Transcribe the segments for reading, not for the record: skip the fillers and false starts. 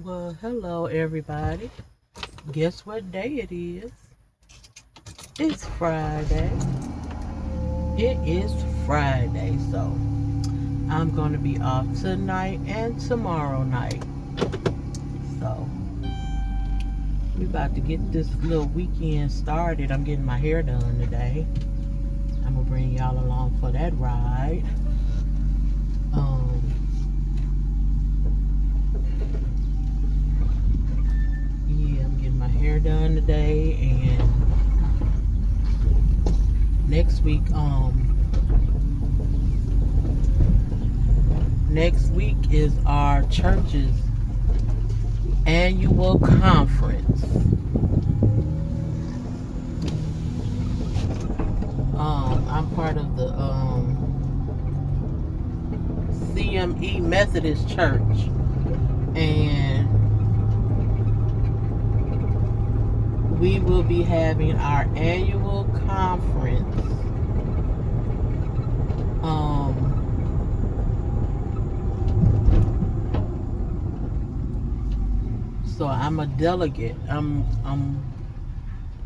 Well, hello everybody. Guess what day it is? It's Friday. It is Friday, so I'm going to be off tonight and tomorrow night. So we about to get this little weekend started. I'm getting my hair done today. I'm gonna bring y'all along for that ride. Um, yeah, I'm getting my hair done today, and next week, next week is our church's annual conference. I'm part of the CME Methodist Church, and we will be having our annual conference. So I'm a delegate. I'm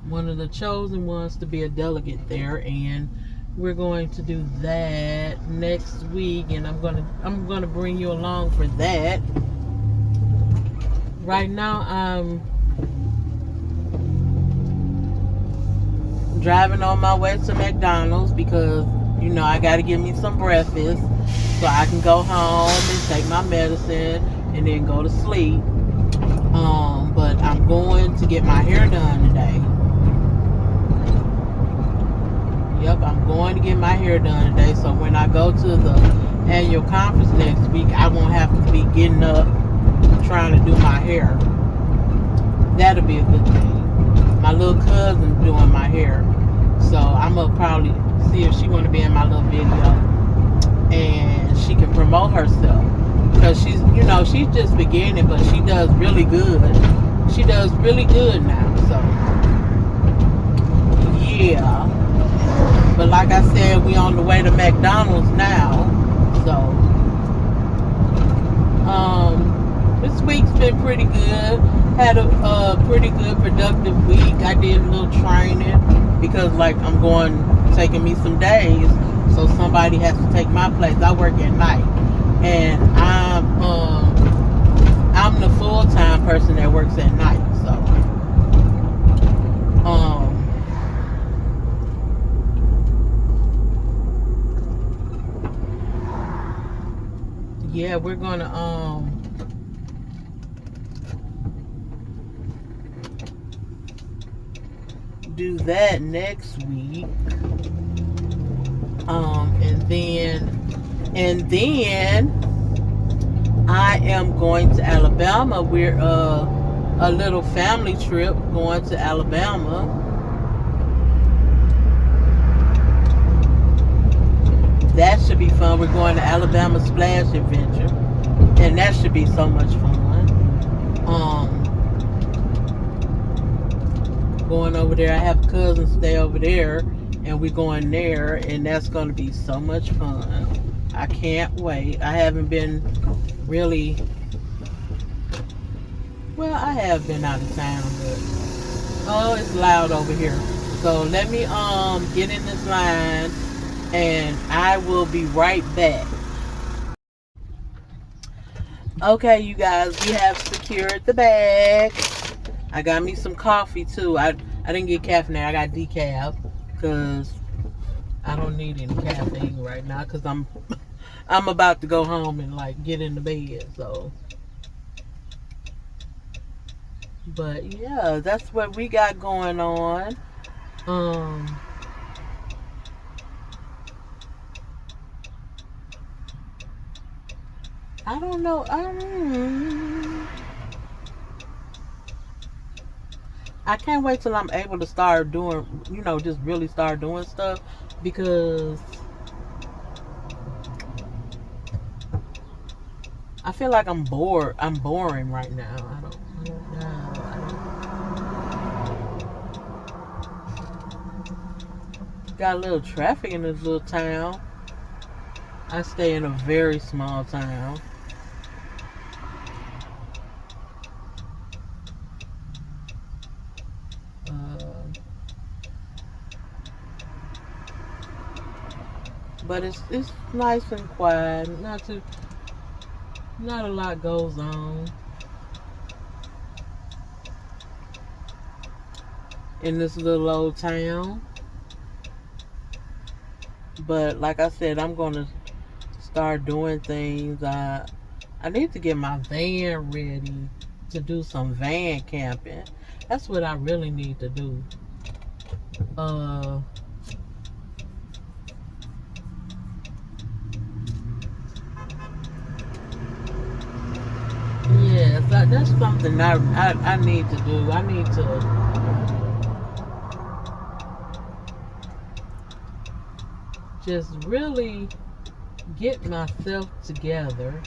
one of the chosen ones to be a delegate there, and we're going to do that next week, and I'm gonna bring you along for that. Right now I'm driving on my way to McDonald's because I gotta get me some breakfast so I can go home and take my medicine and then go to sleep. But I'm going to get my hair done today. Yep, I'm going to get my hair done today, so when I go to the annual conference next week, I won't have to be getting up trying to do my hair. That'll be a good thing. My little cousin's doing my hair, so I'm gonna probably see if she want to be in my little video and she can promote herself, because she's just beginning, but she does really good. She does really good now, so yeah. But like I said, we on the way to McDonald's now, so this week's been pretty good. Had a pretty good productive week. I did a little training because I'm taking me some days, so somebody has to take my place. I work at night, and I'm the full-time person that works at night, so yeah, we're gonna do that next week. And then I am going to Alabama. We're a little family trip going to Alabama. That should be fun. We're going to Alabama Splash Adventure, and that should be so much fun. Going over there, I have cousins stay over there, and we're going there, and that's going to be so much fun. I can't wait. I haven't been really, well, I have been out of town, but it's loud over here. So let me get in this line, and I will be right back. Okay, you guys, we have secured the bag. I got me some coffee too. I didn't get caffeine. I got decaf because I don't need any caffeine right now, because I'm about to go home and get in the bed. So, but yeah, that's what we got going on. I don't know. I can't wait till I'm able to start doing, just really start doing stuff, because I feel like I'm bored. I'm boring right now. I don't know. Got a little traffic in this little town. I stay in a very small town. But it's nice and quiet. Not a lot goes on in this little old town. But like I said, I'm gonna start doing things. I need to get my van ready to do some van camping. That's what I really need to do. Yes, that's something I need to do. I need to just really get myself together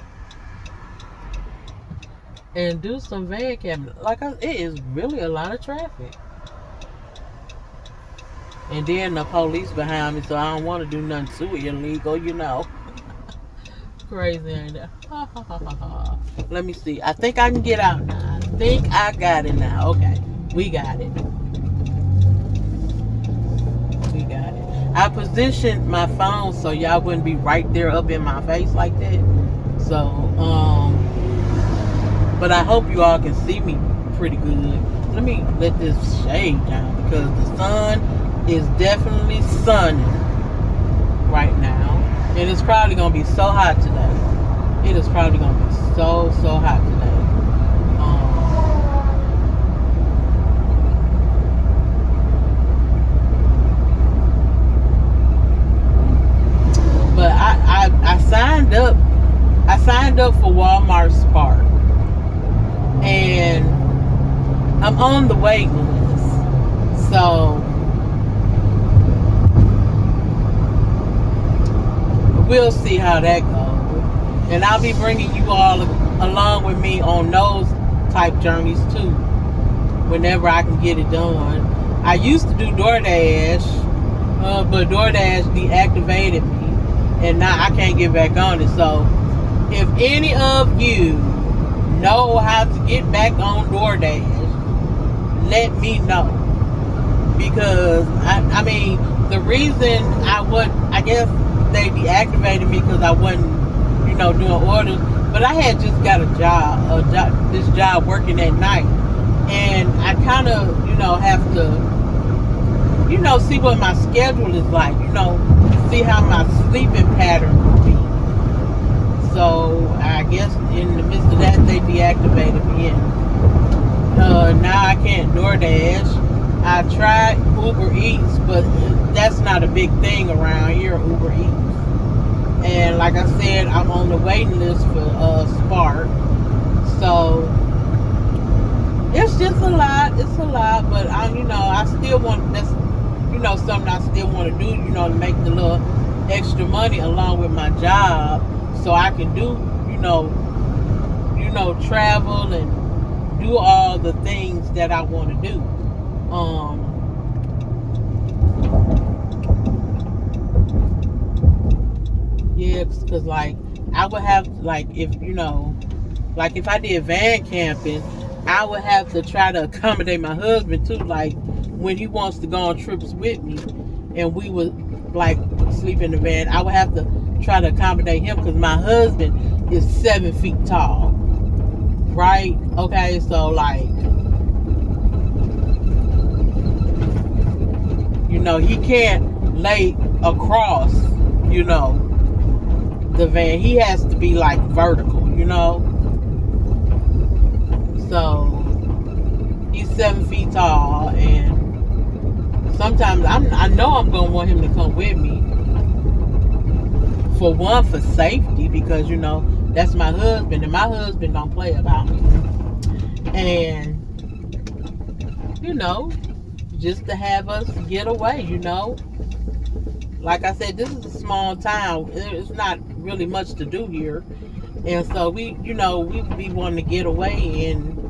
and do some van camping. It is really a lot of traffic. And then the police behind me, so I don't want to do nothing too illegal, you know. Crazy, ain't it? Let me see. I think I can get out now. I think I got it now. Okay, we got it. I positioned my phone so y'all wouldn't be right there up in my face like that. So, but I hope you all can see me pretty good. Let me let this shade down because the sun is definitely sunning right now. And it's probably going to be so hot today. It is probably going to be so hot today. But I signed up. I signed up for Walmart Spark. And I'm on the waiting list. So we'll see how that goes. And I'll be bringing you all along with me on those type journeys too, whenever I can get it done. I used to do DoorDash, but DoorDash deactivated me, and now I can't get back on it. So if any of you know how to get back on DoorDash, let me know. Because, I mean, the reason I guess they deactivated me because I wasn't, doing orders. But I had just got this job working at night. And I kind of, have to, see what my schedule is like, see how my sleeping pattern will be. So I guess in the midst of that, they deactivated me. And now I can't DoorDash. I tried Uber Eats, but that's not a big thing around here, Uber Eats. And like I said, I'm on the waiting list for Spark. So it's just a lot. It's a lot, but I still want, that's, something I still want to do, to make the little extra money along with my job, so I can do, travel and do all the things that I want to do. Yeah, because I would have, if I did van camping, I would have to try to accommodate my husband too, when he wants to go on trips with me and we would sleep in the van. I would have to try to accommodate him because my husband is 7 feet tall, right? Okay, so he can't lay across, the van. He has to be vertical, so he's 7 feet tall, and sometimes I know I'm gonna want him to come with me, for one, for safety, because that's my husband, and my husband don't play about me, and just to have us get away, like I said, this is a small town. It's not really much to do here. And so we be wanting to get away and,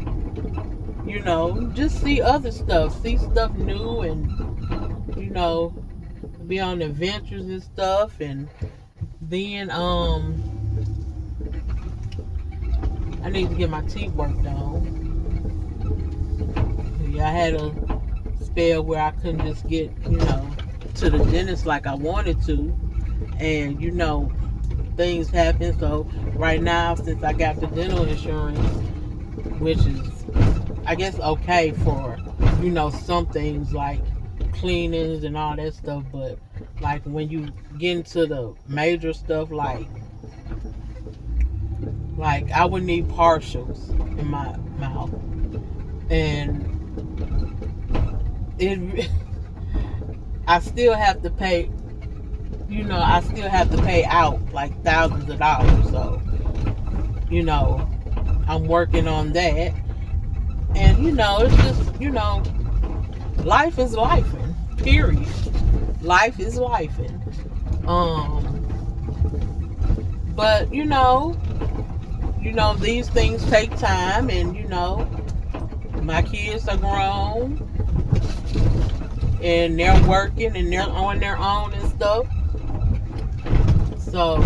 just see other stuff. See stuff new and, be on adventures and stuff. And then, I need to get my teeth worked on. Yeah, I had a spell where I couldn't just get, to the dentist like I wanted to. And things happen. So right now, since I got the dental insurance, which is, I guess, okay for some things like cleanings and all that stuff, but like when you get into the major stuff, like I would need partials in my mouth, and it I still have to pay. I still have to pay out like thousands of dollars. So I'm working on that, and it's just life is lifing. Period. Life is lifing. But these things take time, and my kids are grown and they're working and they're on their own and stuff. So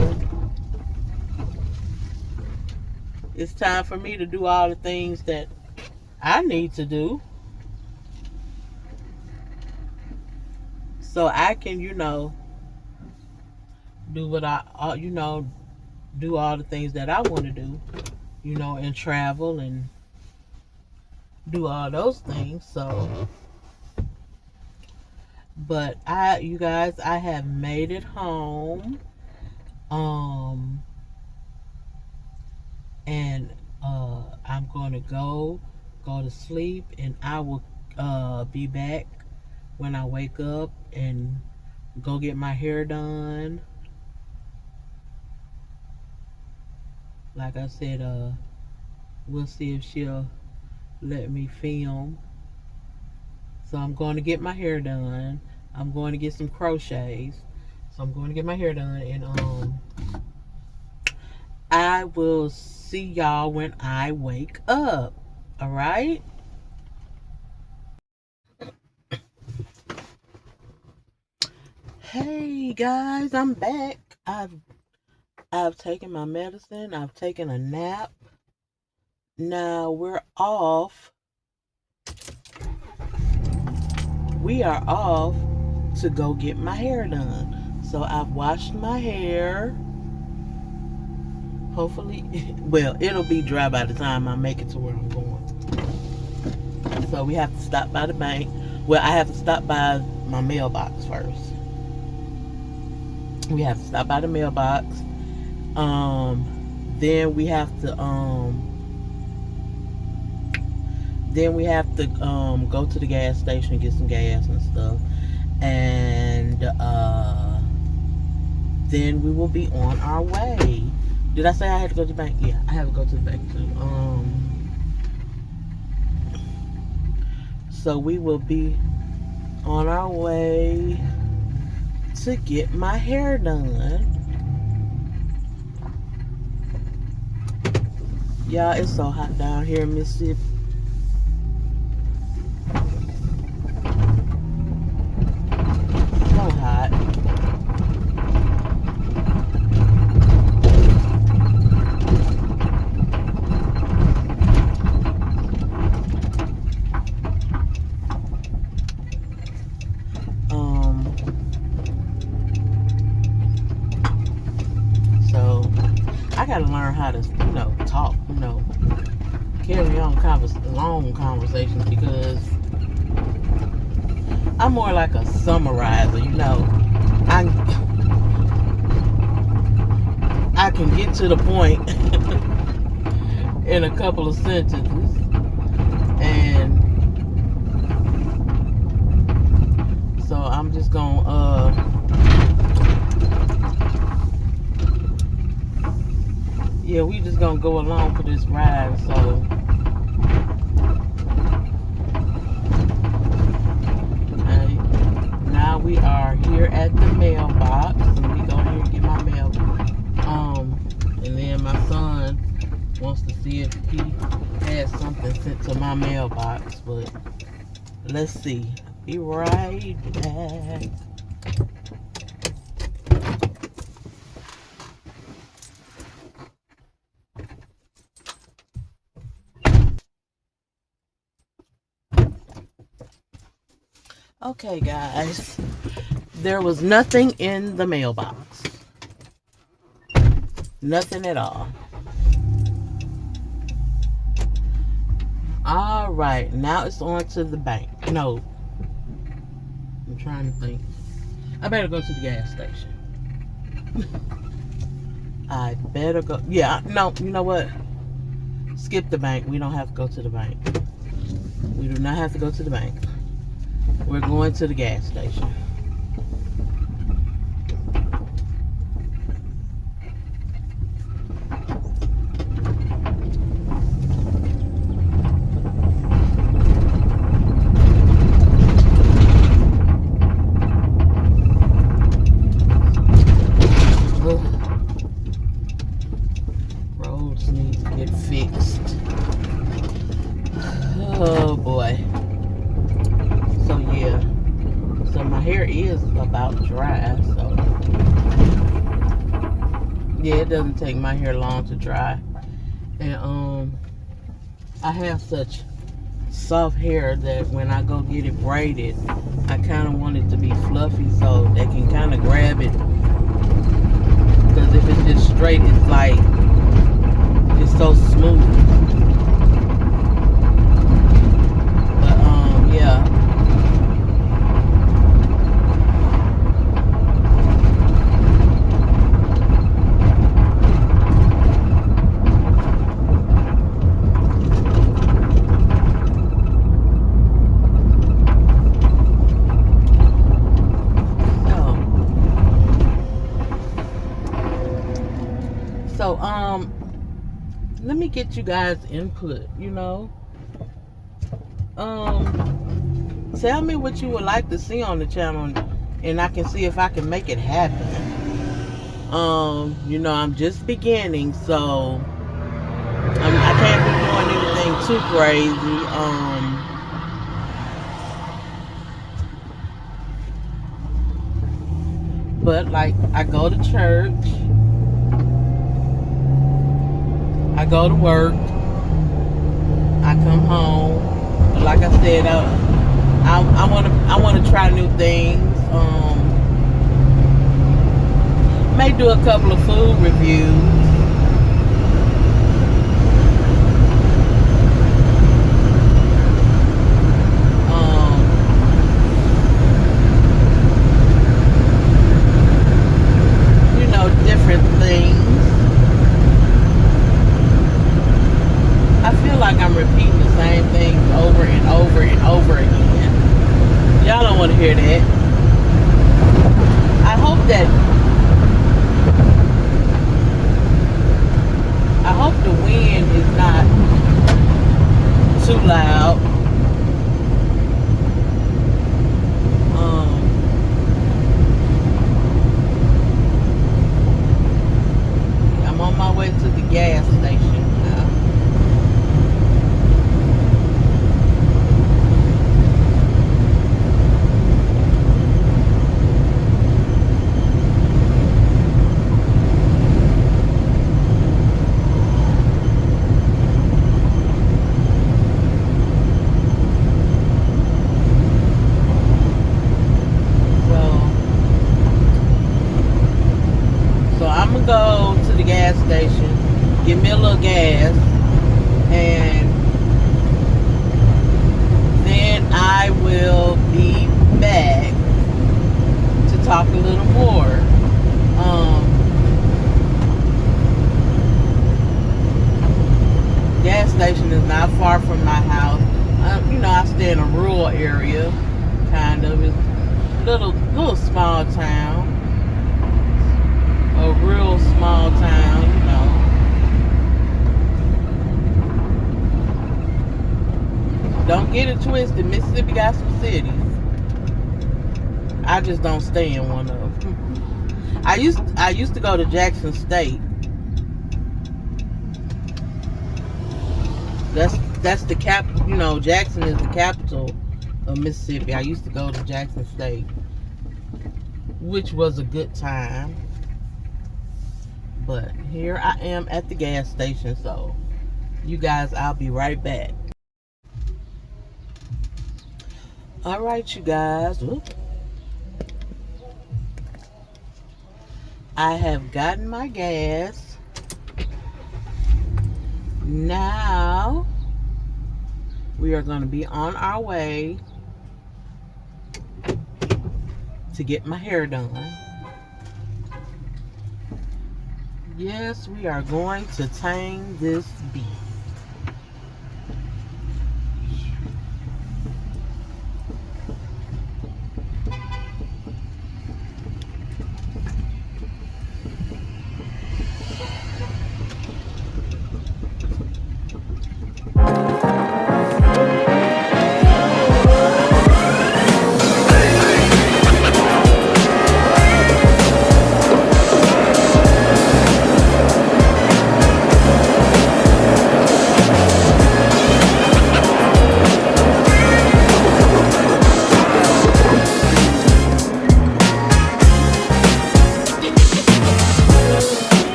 it's time for me to do all the things that I need to do so I can, do what do all the things that I want to do, and travel and do all those things. So, but you guys, I have made it home. And I'm going to go to sleep, and I will be back when I wake up and go get my hair done. Like I said, we'll see if she'll let me film. So I'm going to get my hair done. I'm going to get some crochets. So I'm going to get my hair done, and I will see y'all when I wake up. All right? Hey guys, I'm back. I've taken my medicine. I've taken a nap. Now we're off. We are off to go get my hair done. So I've washed my hair. Hopefully, well, it'll be dry by the time I make it to where I'm going. So we have to stop by the bank. Well, I have to stop by my mailbox first. We have to stop by the mailbox. Then we have to go to the gas station and get some gas and stuff. And then we will be on our way. Did I say I had to go to the bank? Yeah, I have to go to the bank too. So we will be on our way to get my hair done. Y'all, it's so hot down here in Mississippi. So hot. So I gotta learn how to, talk, carry on long conversations, because I'm more like a summarizer, I can get to the point in a couple of sentences, and so I'm just gonna we just gonna go along for this ride. So now we are here at the mailbox, and we go here and get my mail. And then my son wants to see if he has something sent to my mailbox, but let's see. Be right back. Okay, guys, there was nothing in the mailbox. Nothing at all. All right, now it's on to the bank. No, I'm trying to think. I better go to the gas station. I better go. Yeah, no, you know what? Skip the bank. We don't have to go to the bank. We do not have to go to the bank. We're going to the gas station. Roads need to get fixed. Oh boy. So yeah. So my hair is about dry, so yeah, it doesn't take my hair long to dry. And I have such soft hair that when I go get it braided, I kind of want it to be fluffy so they can kind of grab it. Because if it's just straight, it's like, it's so smooth. But yeah. So, let me get you guys input, you know. Tell me what you would like to see on the channel and I can see if I can make it happen. You know, I'm just beginning, so I can't be doing anything too crazy. But like, I go to church, I go to work, I come home. Like I said, I want to try new things. May do a couple of food reviews. You know, different things. I feel like I'm repeating the same things over and over and over again. Y'all don't want to hear that. I hope the wind is not too loud. I'm on my way to the gas station now. I'm gonna go to the gas station, get me a little gas, and then I will be back to talk a little more. Gas station is not far from my house. You know, I stay in a rural area, kind of. It's a little small town. A real small town, you know. Don't get it twisted. Mississippi got some cities. I just don't stay in one of them. I used to go to Jackson State. That's the cap. You know, Jackson is the capital of Mississippi. I used to go to Jackson State, which was a good time. But here I am at the gas station, so you guys, I'll be right back. All right, you guys. I have gotten my gas. Now we are going to be on our way to get my hair done. Yes, we are going to tame this beast.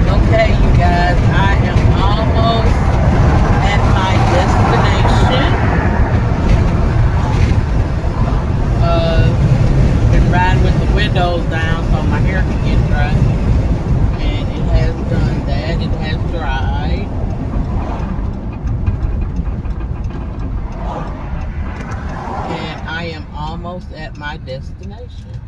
Okay, you guys, I am almost at my destination. Been riding with the windows down so my hair can get dry. And it has done that. It has dried. And I am almost at my destination.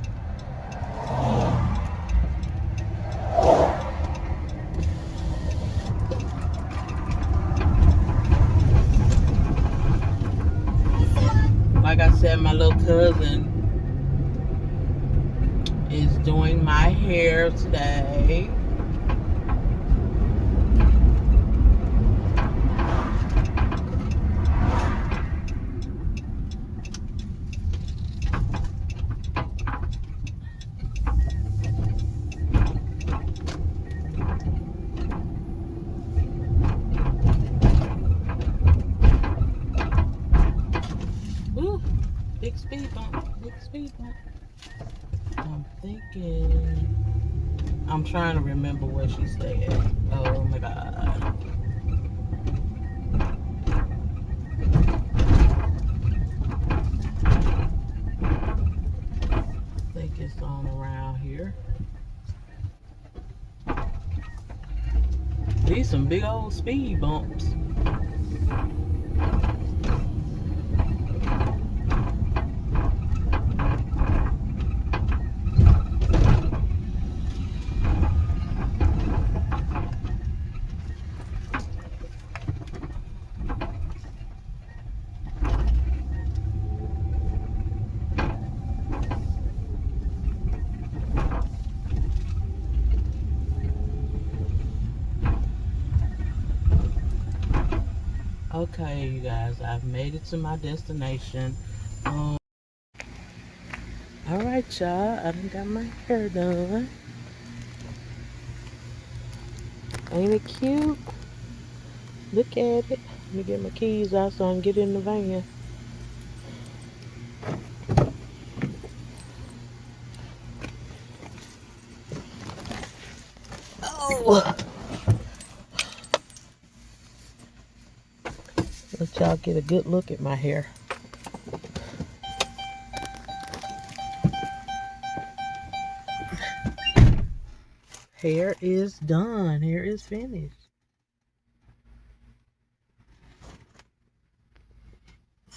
Like I said, my little cousin is doing my hair today. Ooh, big speed bump, big speed bump. I'm thinking, I'm trying to remember where she stayed at. Oh my God. I think it's on around here. These some big old speed bumps. Okay, you guys, I've made it to my destination. All right, y'all, I done got my hair done. Ain't it cute? Look at it. Let me get my keys out so I can get in the van. Oh! Let y'all get a good look at my hair. Hair is done. Hair is finished.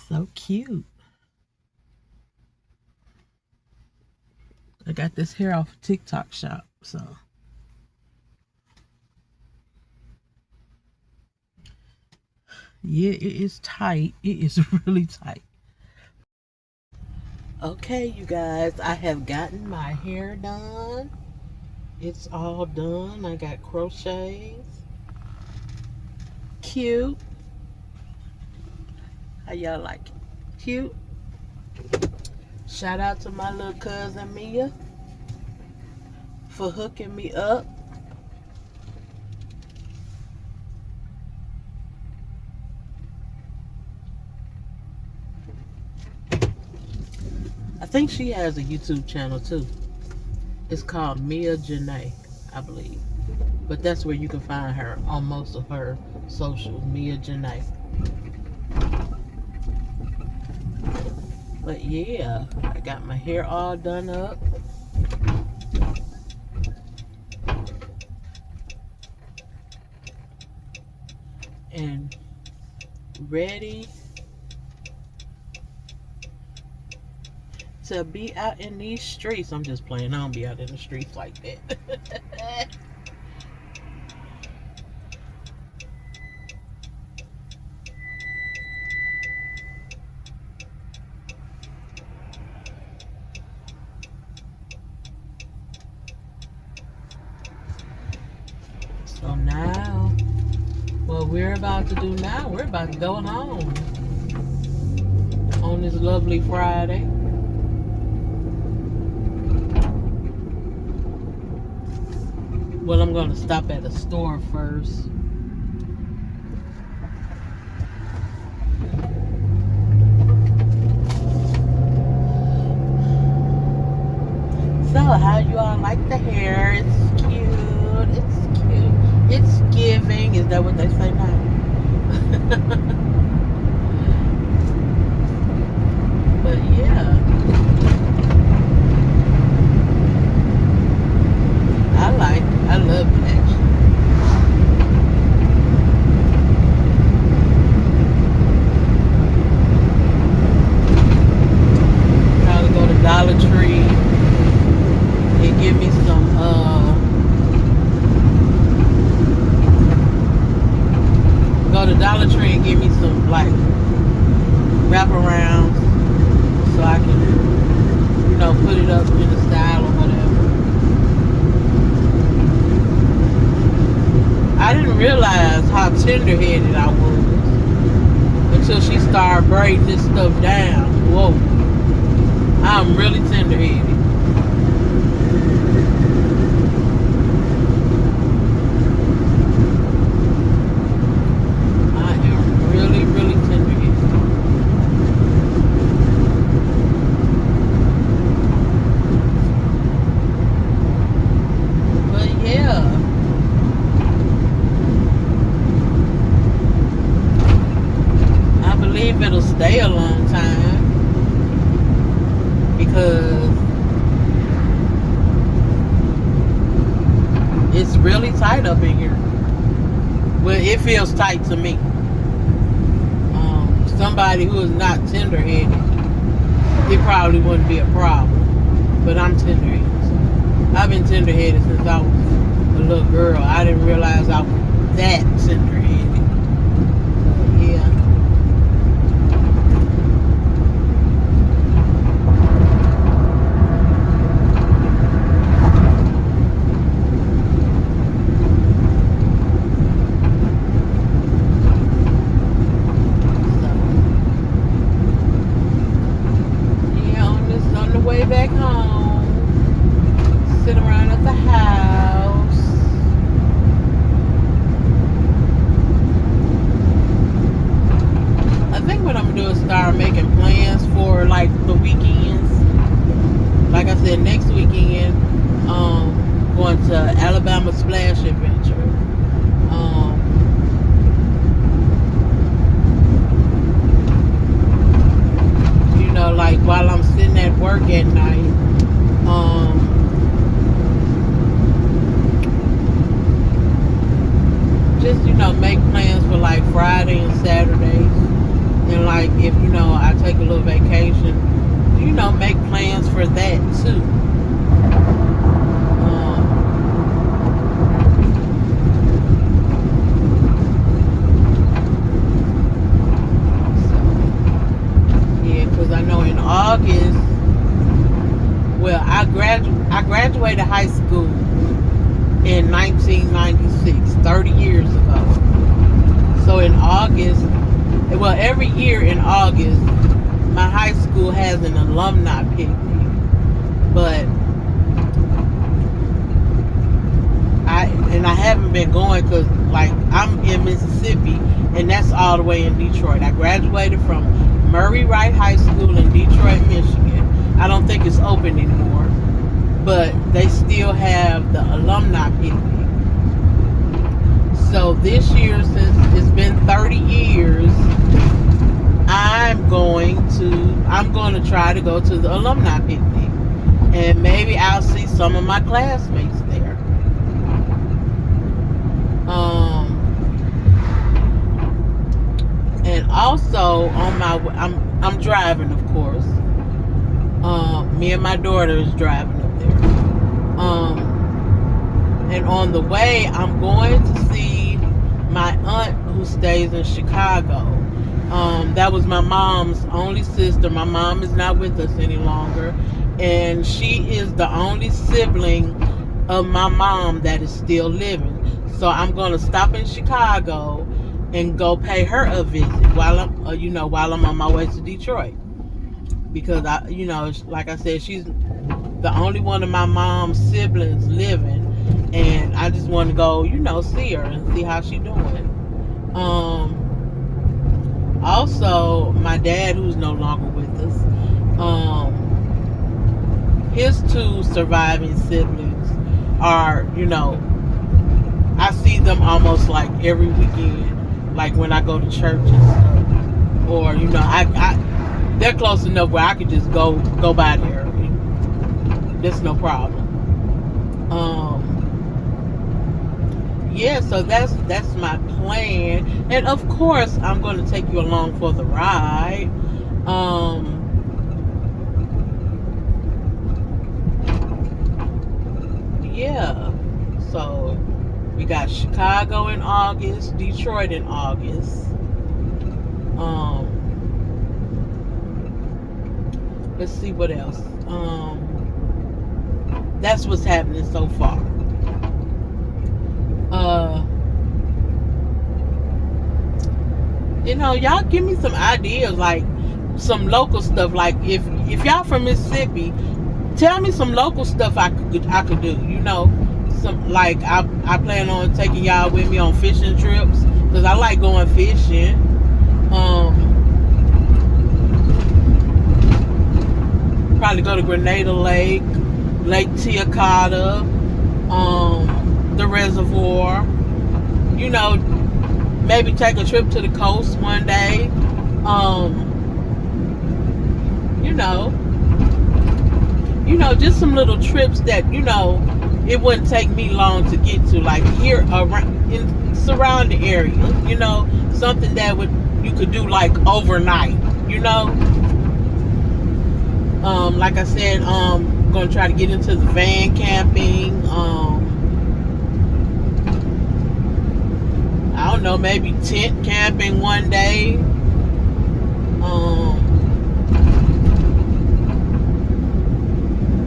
So cute. I got this hair off of TikTok shop, so. Yeah, it is tight. It is really tight. Okay, you guys, I have gotten my hair done. It's all done. I got crochets. Cute. How y'all like it? Cute. Shout out to my little cousin Mia for hooking me up. I think she has a YouTube channel too. It's called Mia Janae, I believe. But that's where you can find her on most of her socials, Mia Janae. But yeah, I got my hair all done up. And ready to be out in these streets. I'm just playing. I don't be out in the streets like that. So now, what we're about to do now, we're about to go home on this lovely Friday. Well, I'm going to stop at a store first. So, how you all like the hair? It's cute. It's cute. It's giving. Is that what they say now? But yeah. I love it actually. Probably go to Dollar Tree and give me some go to Dollar Tree and give me some like wraparounds so I can, you know, put it up in the style or whatever. I didn't realize how tender-headed I was until she started braiding this stuff down. Whoa. I'm really tender-headed. I am really, really tender-headed. But yeah. It'll stay a long time because it's really tight up in here. Well, it feels tight to me. Somebody who is not tender-headed, it probably wouldn't be a problem. But I'm tender-headed. So I've been tender-headed since I was a little girl. I didn't realize I was that tender-headed. Back home, sit around at the house. I think what I'm gonna do is start making plans for like the weekends. Like I said, next weekend, going to Alabama Splash Adventure. You know, like while I'm sitting at work at night, just, you know, make plans for like Friday and Saturdays. And like if, you know, I take a little vacation, you know, make plans for that too. I know in August, well, I graduated high school in 1996, 30 years ago. So in August, well, every year in August, my high school has an alumni picnic. But I haven't been going because, like, I'm in Mississippi, and that's all the way in Detroit. I graduated from Murray Wright High School in Detroit, Michigan. I don't think it's open anymore, but they still have the alumni picnic. So this year, since it's been 30 years, I'm going to try to go to the alumni picnic, and maybe I'll see some of my classmates there. And also on my, I'm driving, of course. Me and my daughter is driving up there. And on the way, I'm going to see my aunt who stays in Chicago. That was my mom's only sister. My mom is not with us any longer, and she is the only sibling of my mom that is still living. So I'm going to stop in Chicago and go pay her a visit while I'm, while I'm on my way to Detroit, because like I said, she's the only one of my mom's siblings living, and I just want to go, see her and see how she's doing. Also, my dad, who's no longer with us, his two surviving siblings are, I see them almost like every weekend, like when I go to church and stuff, or they're close enough where I could just go by there. There's no problem. Yeah, so that's my plan, and of course I'm going to take you along for the ride. Yeah, so we got Chicago in August, Detroit in August. Let's see what else. That's what's happening so far. Y'all give me some ideas, like some local stuff. Like if y'all from Mississippi, tell me some local stuff I could do. Some, like I plan on taking y'all with me on fishing trips, because I like going fishing. Probably go to Grenada Lake, Lake Tiacata, the reservoir. Maybe take a trip to the coast one day. Just some little trips that it wouldn't take me long to get to, like here around in surrounding areas. Something that you could do like overnight. Like I said, I'm gonna try to get into the van camping. I don't know, maybe tent camping one day.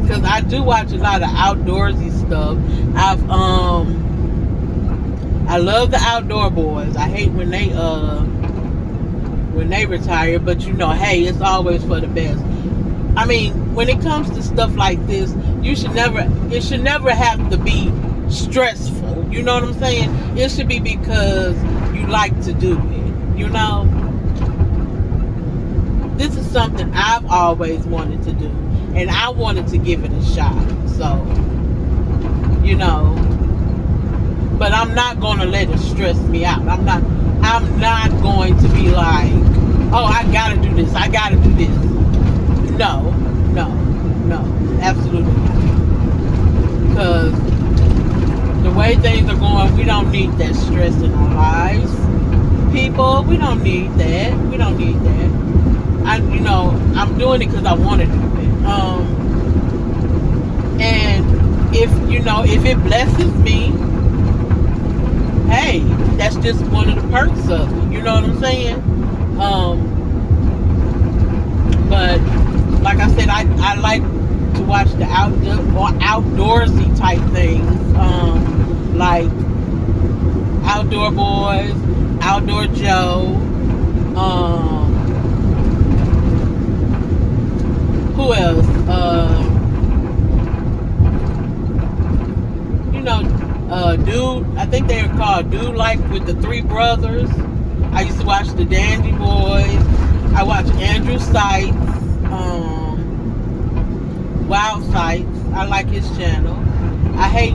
Because I do watch a lot of outdoorsy stuff. I love the Outdoor Boys. I hate when they retire, but hey, it's always for the best. I mean, when it comes to stuff like this, it should never have to be stressful. You know what I'm saying? It should be because you like to do it. This is something I've always wanted to do, and I wanted to give it a shot. So, but I'm not gonna let it stress me out. I'm not going to be like, oh, I gotta do this. No, absolutely not. Because the way things are going, we don't need that stress in our lives. People, we don't need that. I'm doing it because I want to do it. And if it blesses me, hey, that's just one of the perks of it. You know what I'm saying? But like I said, I like to watch the outdoorsy type things, like Outdoor Boys, Outdoor Joe. Who else? Dude, I think they were called Dude Like with the Three Brothers. I used to watch the Dandy Boys. I watched Andrew Sykes. Wild Sights. I like his channel. I hate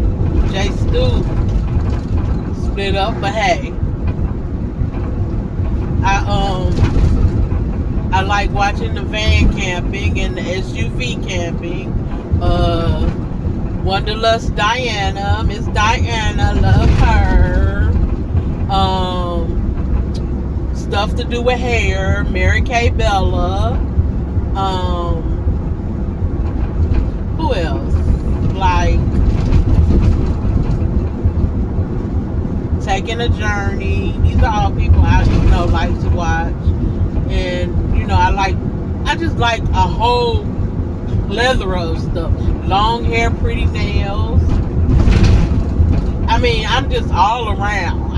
Jay Stu split up, but hey. I like watching the van camping and the SUV camping. Wanderlust Diana, Miss Diana, love her. Stuff to do with hair, Mary Kay Bella. Who else? Like Taking a Journey. These are all people I like to watch. And I just like a whole plethora of stuff. Long hair, pretty nails. I mean, I'm just all around.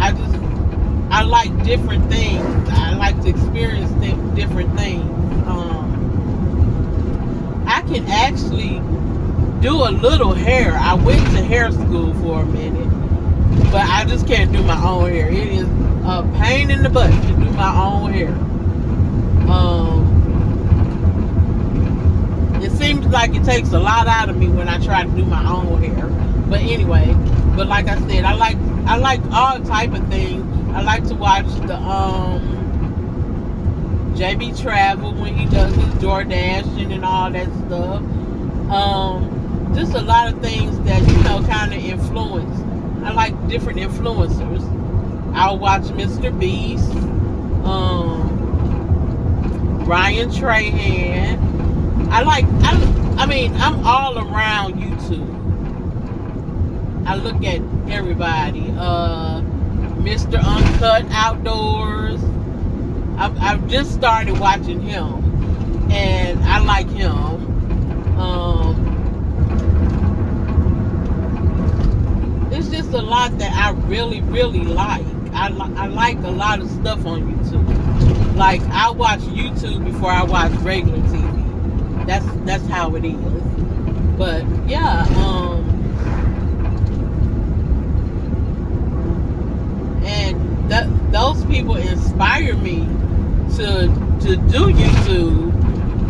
I like different things. I like to experience different things. I can actually do a little hair. I went to hair school for a minute, but I just can't do my own hair. It is a pain in the butt to do my own hair. It seems like it takes a lot out of me when I try to do my own hair. But anyway, like I said, I like all type of things. I like to watch the JB Travel when he does his DoorDashing and all that stuff. Just a lot of things that kind of influence. I like different influencers. I'll watch Mr. Beast, Ryan Trahan. I'm all around YouTube. I look at everybody. Mr. Uncut Outdoors. I've just started watching him, and I like him. It's just a lot that I really, really like. I like a lot of stuff on YouTube. Like, I watch YouTube before I watch regular TV. That's how it is. But yeah, and those people inspire me to do YouTube,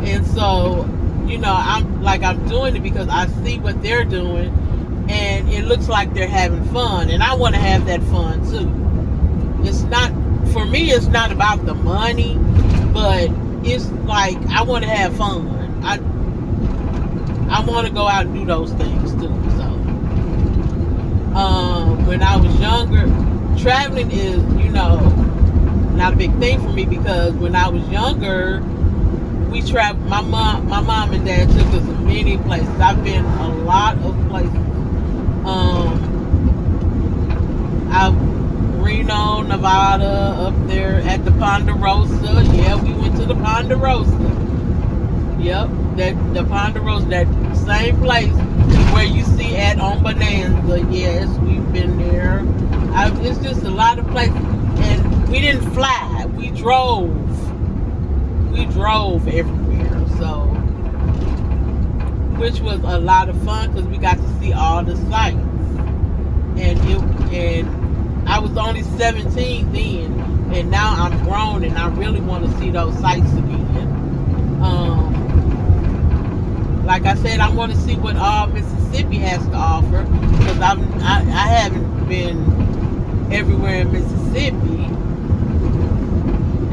and so I'm doing it because I see what they're doing, and it looks like they're having fun, and I want to have that fun too. It's not about the money, but it's like I want to have fun. I want to go out and do those things too. So when I was younger, traveling is not a big thing for me, because when I was younger, we traveled. My mom and dad took us to many places. I've been a lot of places. Reno, Nevada, up there at the Ponderosa. Yeah, we went to the Ponderosa. Yep, the Ponderosa, that same place where you see on Bonanza. Yes, we've been there. It's just a lot of places, and we didn't fly. We drove. We drove everywhere, so which was a lot of fun because we got to see all the sights. And I was only 17 then, and now I'm grown, and I really want to see those sights again. Like I said, I want to see what all Mississippi has to offer, because I haven't been everywhere in Mississippi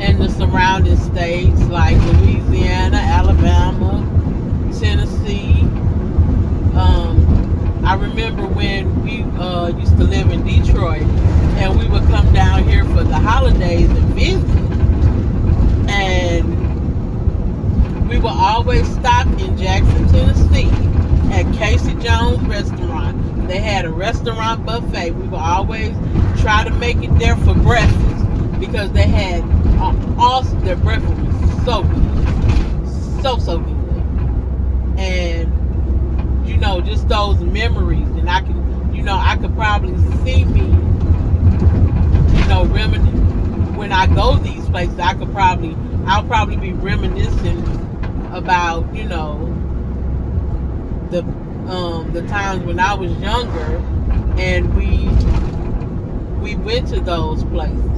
and the surrounding states like Louisiana, Alabama, Tennessee. I remember when we used to live in Detroit, and we would come down here for the holidays and visit, and we would always stop in Jackson, Tennessee at Casey Jones Restaurant. They had a restaurant buffet. We would always try to make it there for breakfast, because they had awesome, their breakfast was so good. So good. And just those memories, and I could probably see me, when I go these places, I'll probably be reminiscing about, the times when I was younger, and we went to those places.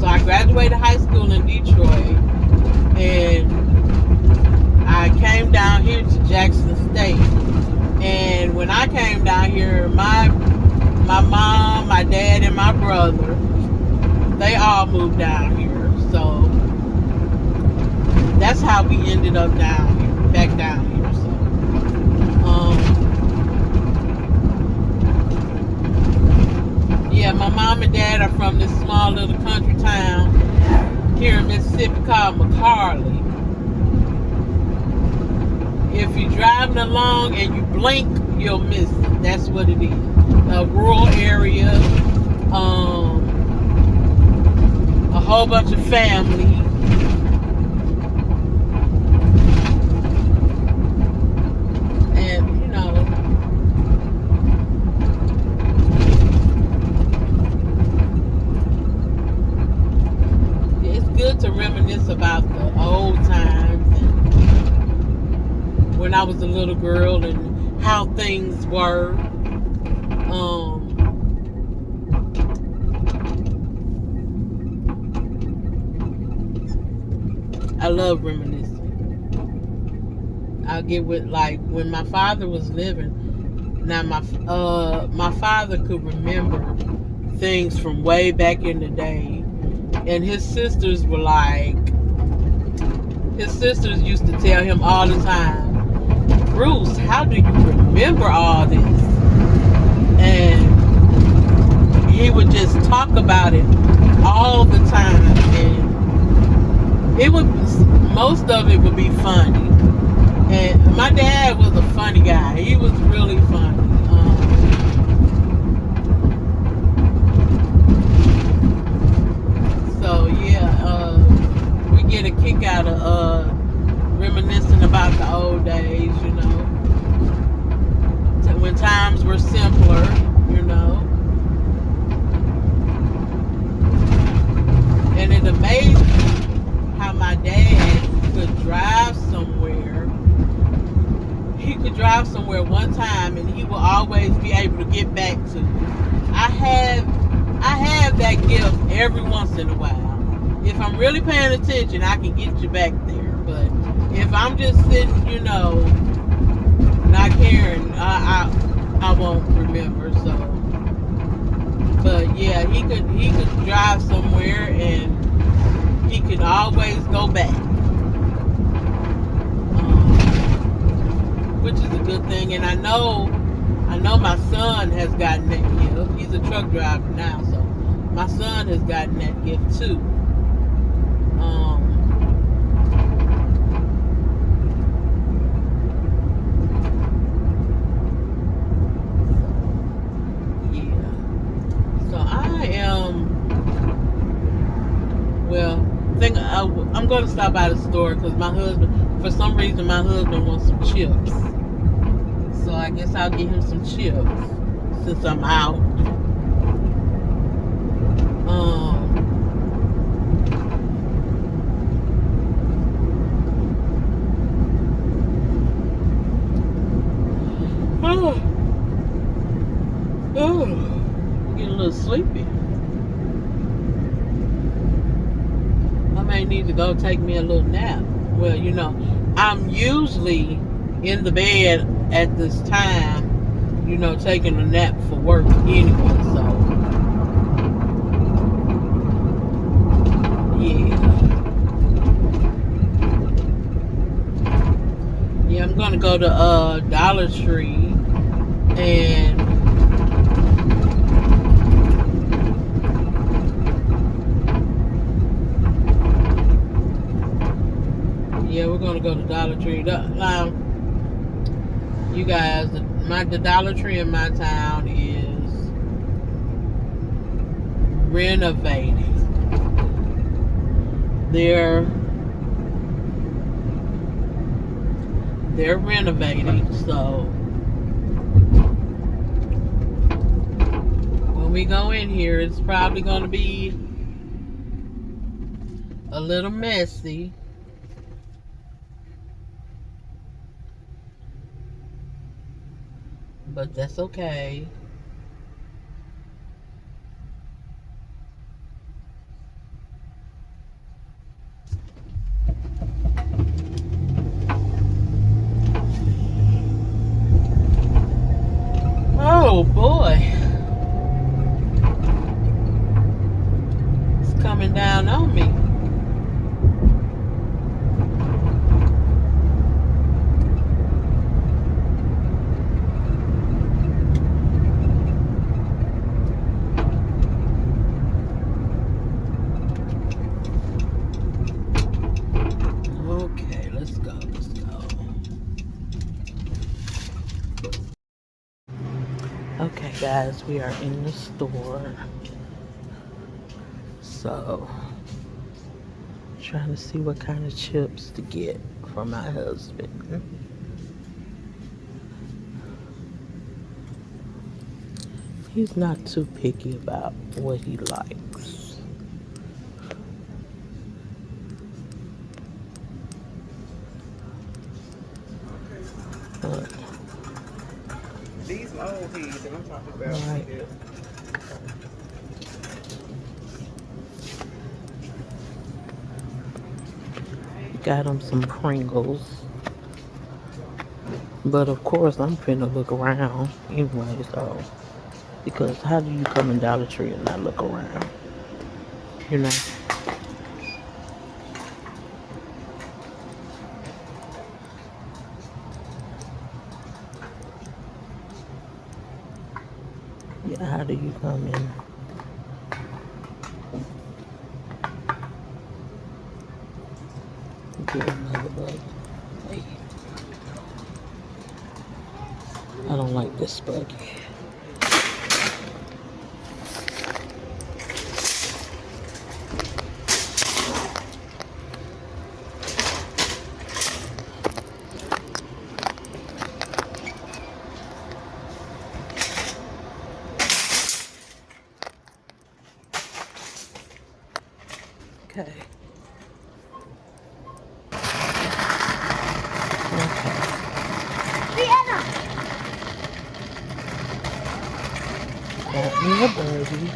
So I graduated high my dad and my brother, they all moved down here. So that's how we ended up down here, back down here. So, yeah, my mom and dad are from this small little country town here in Mississippi called McCarley. If you're driving along and you blink, you'll miss it. That's what it is. A rural area, a whole bunch of family. And, you know, it's good to reminisce about the old times and when I was a little girl and how things were. I love reminiscing. I'll get with, like, when my father was living. Now my father could remember things from way back in the day, and his sisters were like, his sisters used to tell him all the time, Bruce, how do you remember all this? And he would just talk about it all the time, and it would, most of it would be funny. And my dad was a funny guy. He was really funny. So yeah, we get a kick out of reminiscing about the old days, you know, when times were simpler, you know. And it amazed me how my dad could drive somewhere. He could drive somewhere one time and he will always be able to get back to it. I have that gift every once in a while. If I'm really paying attention, I can get you back there. But if I'm just sitting, you know, not caring, I won't remember. So, but yeah, he could drive somewhere and he could always go back, which is a good thing. And I know my son has gotten that gift. He's a truck driver now, so my son has gotten that gift too. I'm going to stop by the store because my husband, for some reason, my husband wants some chips. So I guess I'll get him some chips since I'm out. I'm getting a little sleepy. Need to go take me a little nap. Well, you know, I'm usually in the bed at this time, you know, taking a nap for work anyway, so yeah, I'm gonna go to Dollar Tree and we're gonna go to Dollar Tree. Now, you guys, the Dollar Tree in my town is renovating. They're renovating, so when we go in here, it's probably gonna be a little messy. But that's okay. Oh boy. coming down on me. Okay, let's go. Okay, guys, we are in the store. So, trying to see what kind of chips to get for my husband. He's not too picky about what he likes. These old heads that I'm talking about. Right. Got him some Pringles. But of course, I'm finna look around anyway, so. Because how do you come in Dollar Tree and not look around? You know? Yeah, how do you come in? Get another bug. Hey. I don't like this buggy. Okay. Got me a buggy.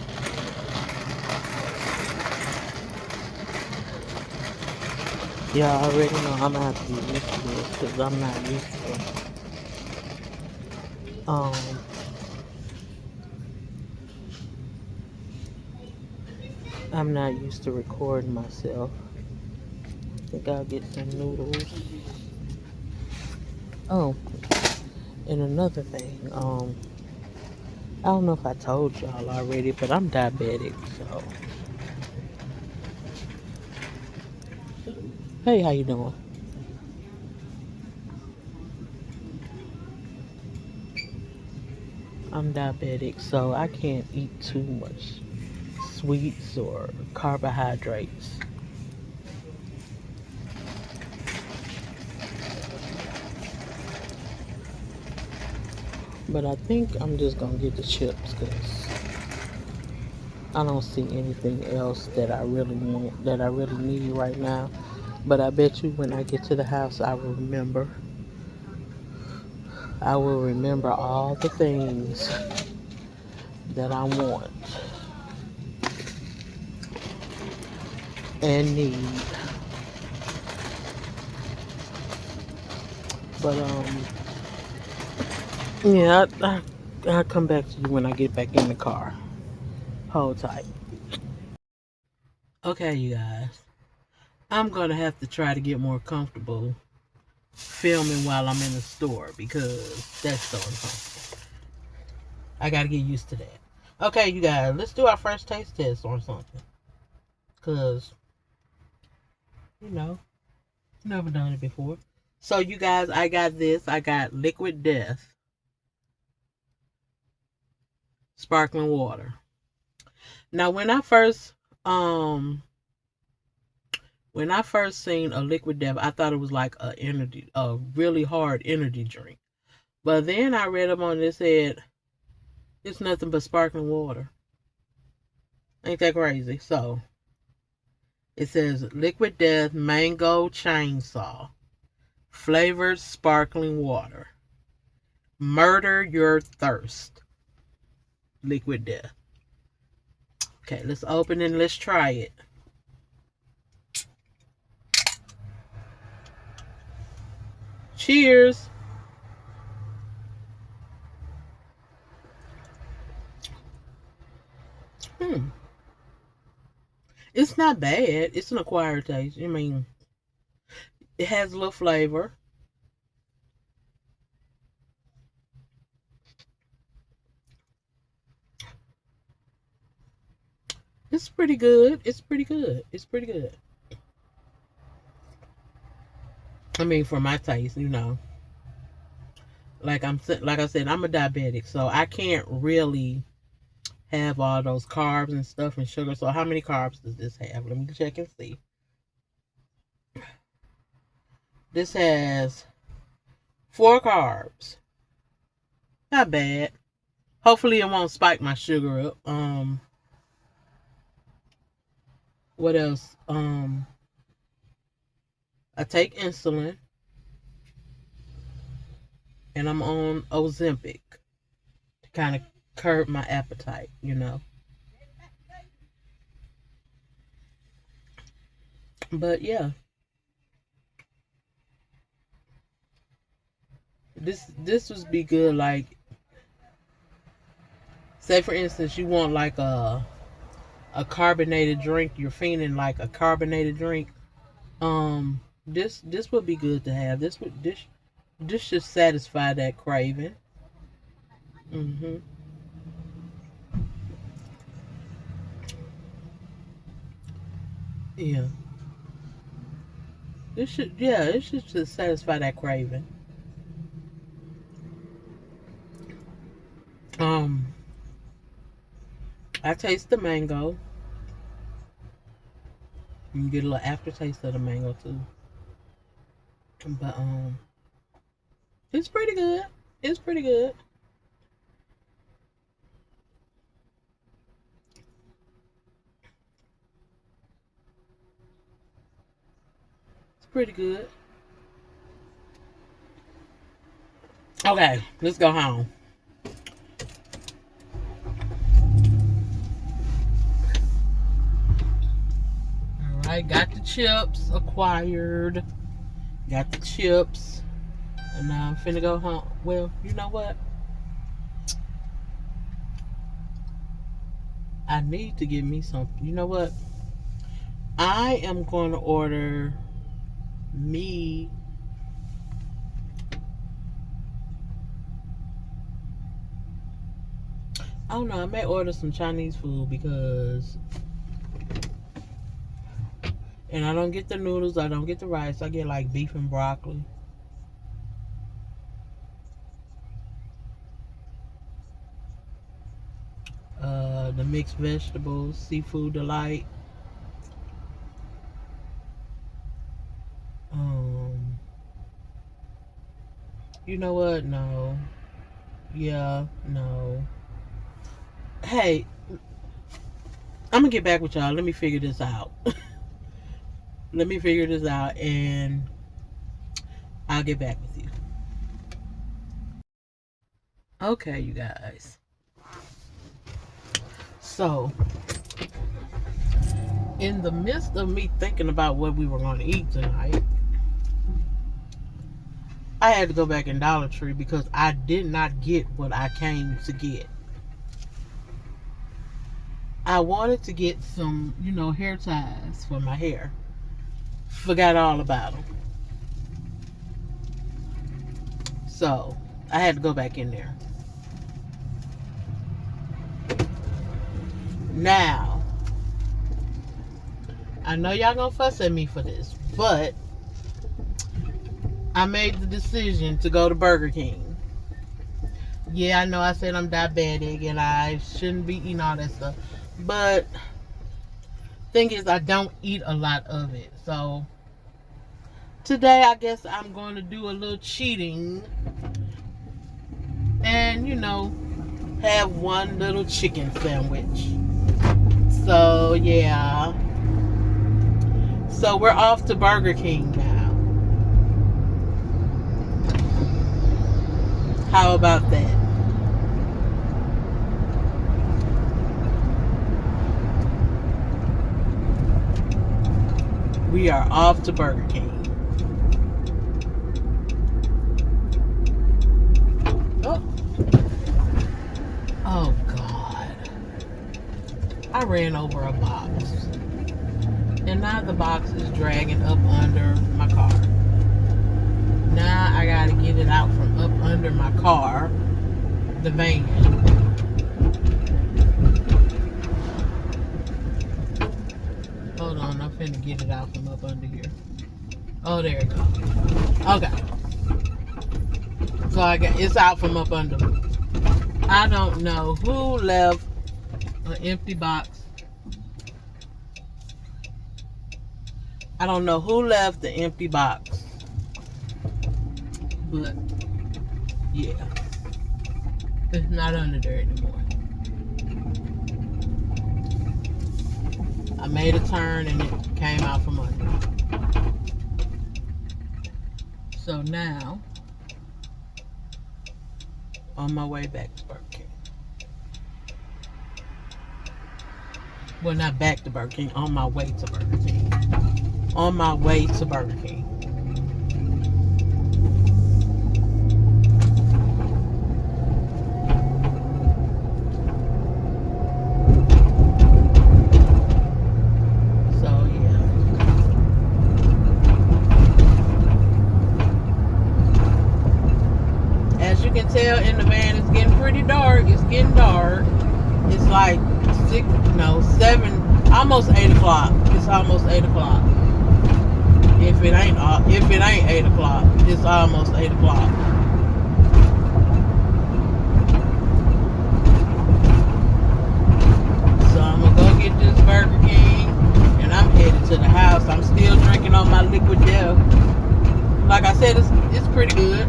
Y'all already know I'm gonna have to be used to this because I'm not used to I'm not used to recording myself. I think I'll get some noodles. Oh, and another thing, I don't know if I told y'all already, but I'm diabetic, so. Hey, how you doing? I'm diabetic, so I can't eat too much sweets or carbohydrates. But I think I'm just gonna get the chips because I don't see anything else that I really want, that I really need right now. But I bet you when I get to the house, I will remember. I will remember all the things that I want and need. But yeah, I'll come back to you when I get back in the car. Hold tight. Okay, you guys. I'm gonna have to try to get more comfortable filming while I'm in the store because that's so uncomfortable. I gotta get used to that. Okay, you guys, let's do our first taste test or something. Cause, you know, never done it before. So you guys, I got this. I got Liquid Death sparkling water. Now when I first seen a Liquid Death, I thought it was like a really hard energy drink. But then I read up on it, it said it's nothing but sparkling water. Ain't that crazy? So it says Liquid Death Mango Chainsaw flavored sparkling water. Murder your thirst. Liquid Death. Okay, let's open it and let's try it. Cheers. It's not bad. It's an acquired taste. I mean, it has a little flavor. It's pretty good. It's pretty good. It's pretty good. I mean, for my taste, like I said, I'm a diabetic, so I can't really have all those carbs and stuff and sugar. So how many carbs does this have? Let me check and see. This has 4 carbs. Not bad. Hopefully it won't spike my sugar up. What else? I take insulin and I'm on Ozempic to kind of curb my appetite. But yeah, this would be good. Like, say for instance, you want like a carbonated drink. You're feeling like a carbonated drink. This would be good to have. This should satisfy that craving. hmm Yeah. It should just satisfy that craving. Um, I taste the mango. You can get a little aftertaste of the mango too. But it's pretty good. It's pretty good. It's pretty good. Okay, let's go home. All right, got the chips acquired. Got the chips. And now I'm finna go home. Well, you know what? I need to get me something. You know what? I am going to order me. I don't know. I may order some Chinese food because. And I don't get the noodles. I don't get the rice. I get like beef and broccoli. The mixed vegetables, seafood delight. Um, you know what? No. Yeah, no. Hey, I'm gonna get back with y'all. Let me figure this out. Let me figure this out, and I'll get back with you. Okay, you guys. So, in the midst of me thinking about what we were going to eat tonight, I had to go back in Dollar Tree because I did not get what I came to get. I wanted to get some, hair ties for my hair. Forgot all about them. So, I had to go back in there. Now, I know y'all gonna fuss at me for this, but I made the decision to go to Burger King. Yeah, I know I said I'm diabetic and I shouldn't be eating all that stuff, but thing is, I don't eat a lot of it. So today, I guess I'm going to do a little cheating and have one little chicken sandwich. So yeah. So we're off to Burger King now. How about that? We are off to Burger King. Oh God. I ran over a box. And now the box is dragging up under my car. Now I gotta get it out from up under my car, the van. Hold on, I'm finna get it out from up under here. Oh, there it goes. Okay. So it's out from up under. I don't know who left an empty box. I don't know who left the empty box. But, yeah. It's not under there anymore. I made a turn and it came out from under. So now, on my way back to Burger King. Well, not back to Burger King, on my way to Burger King. On my way to Burger King. So, yeah. As you can tell in the van, it's getting pretty dark. It's getting dark. It's like 7, almost 8 o'clock. It's almost 8 o'clock. If it ain't 8 o'clock, it's almost 8 o'clock. So I'm gonna go get this Burger King, and I'm headed to the house. I'm still drinking on my liquid death. Like I said, it's pretty good.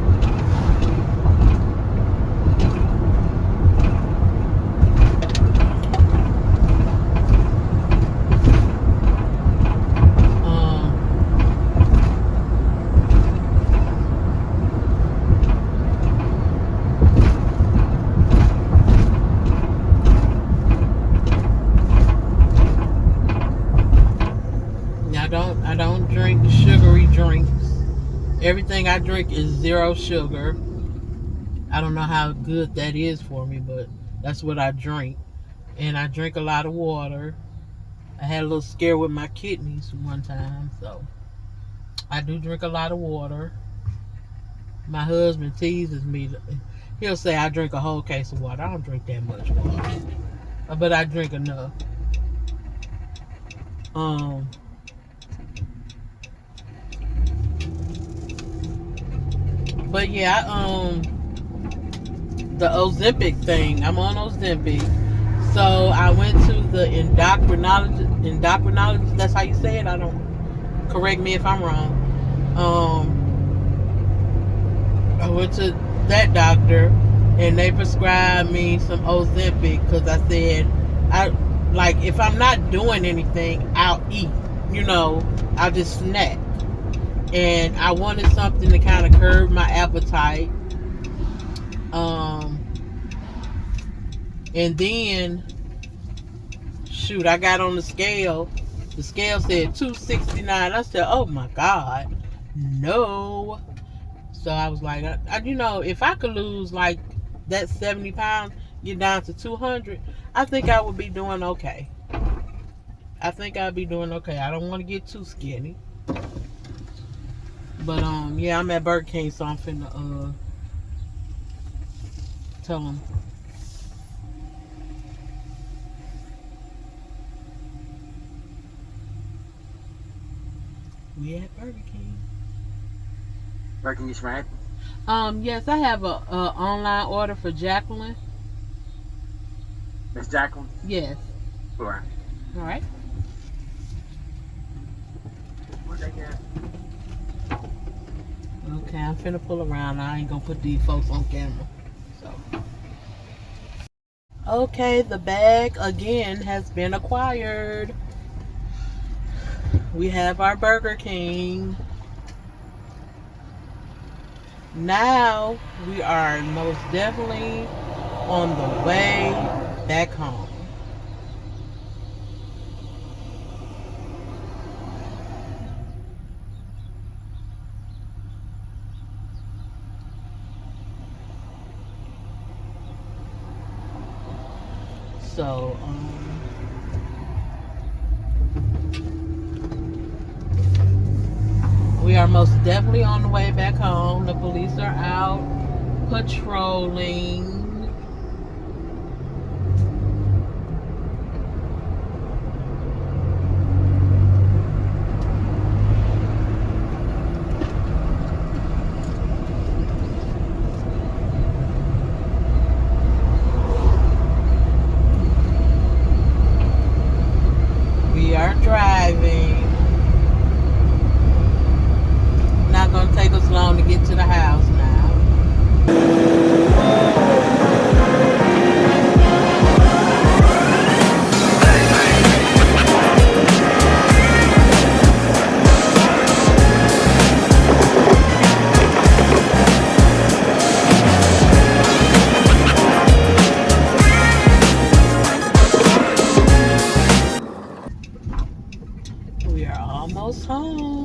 I don't drink sugary drinks. Everything I drink is 0 sugar. I don't know how good that is for me, but that's what I drink. And I drink a lot of water. I had a little scare with my kidneys one time, so I do drink a lot of water. My husband teases me. He'll say I drink a whole case of water. I don't drink that much water, but I drink enough. But yeah, the Ozempic thing. I'm on Ozempic. So I went to the endocrinologist. That's how you say it. I don't. Correct me if I'm wrong. I went to that doctor, and they prescribed me some Ozempic because I said, if I'm not doing anything, I'll eat. I'll just snack. And I wanted something to kind of curb my appetite. And then, I got on the scale. The scale said 269. I said, oh my God, no. So I was like, if I could lose like that 70 pounds, get down to 200, I think I would be doing okay. I think I'd be doing okay. I don't want to get too skinny. But, yeah, I'm at Burger King, so I'm finna, tell them. We at Burger King. Burger King, right? Yes, I have a online order for Jacqueline. Miss Jacqueline? Yes. Sure. All right. What they got? Okay, I'm finna pull around. I ain't gonna put these folks on camera. So. Okay, the bag again has been acquired. We have our Burger King. Now we are most definitely on the way back home. So, We are most definitely on the way back home. The police are out patrolling. We are driving. Not gonna take us long to get to the house now. We are almost home.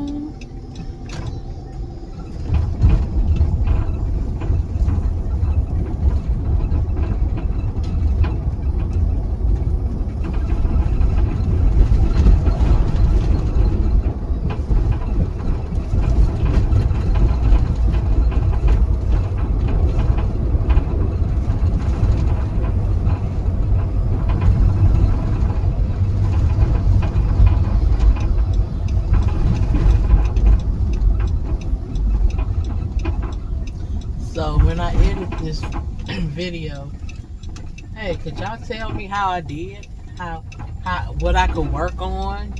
So when I edit this video, hey, could y'all tell me how I did? How what I could work on?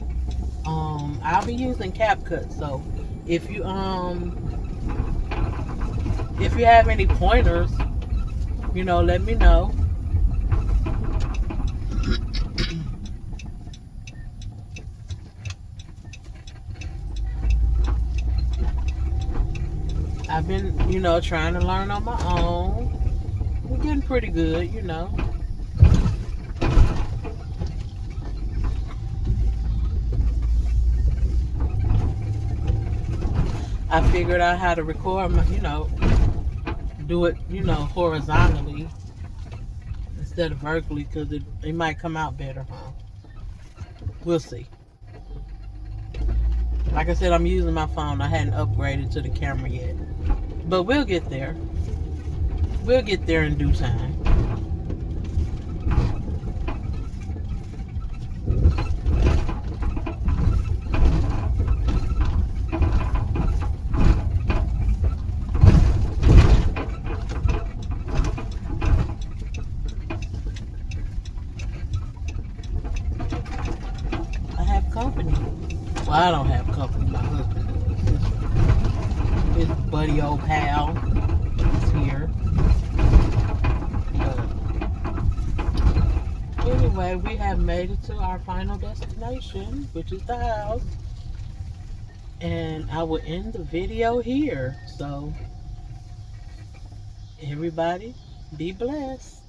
I'll be using CapCut. So if you have any pointers, let me know. I've been, trying to learn on my own. I'm getting pretty good, I figured out how to record my, do it, horizontally instead of vertically, because it might come out better, huh? We'll see. Like I said, I'm using my phone. I hadn't upgraded to the camera yet. But we'll get there. We'll get there in due time. I have company. Well, I don't have company. My husband does. His buddy old pal is here. But anyway, we have made it to our final destination, which is the house. And I will end the video here. So, everybody, be blessed.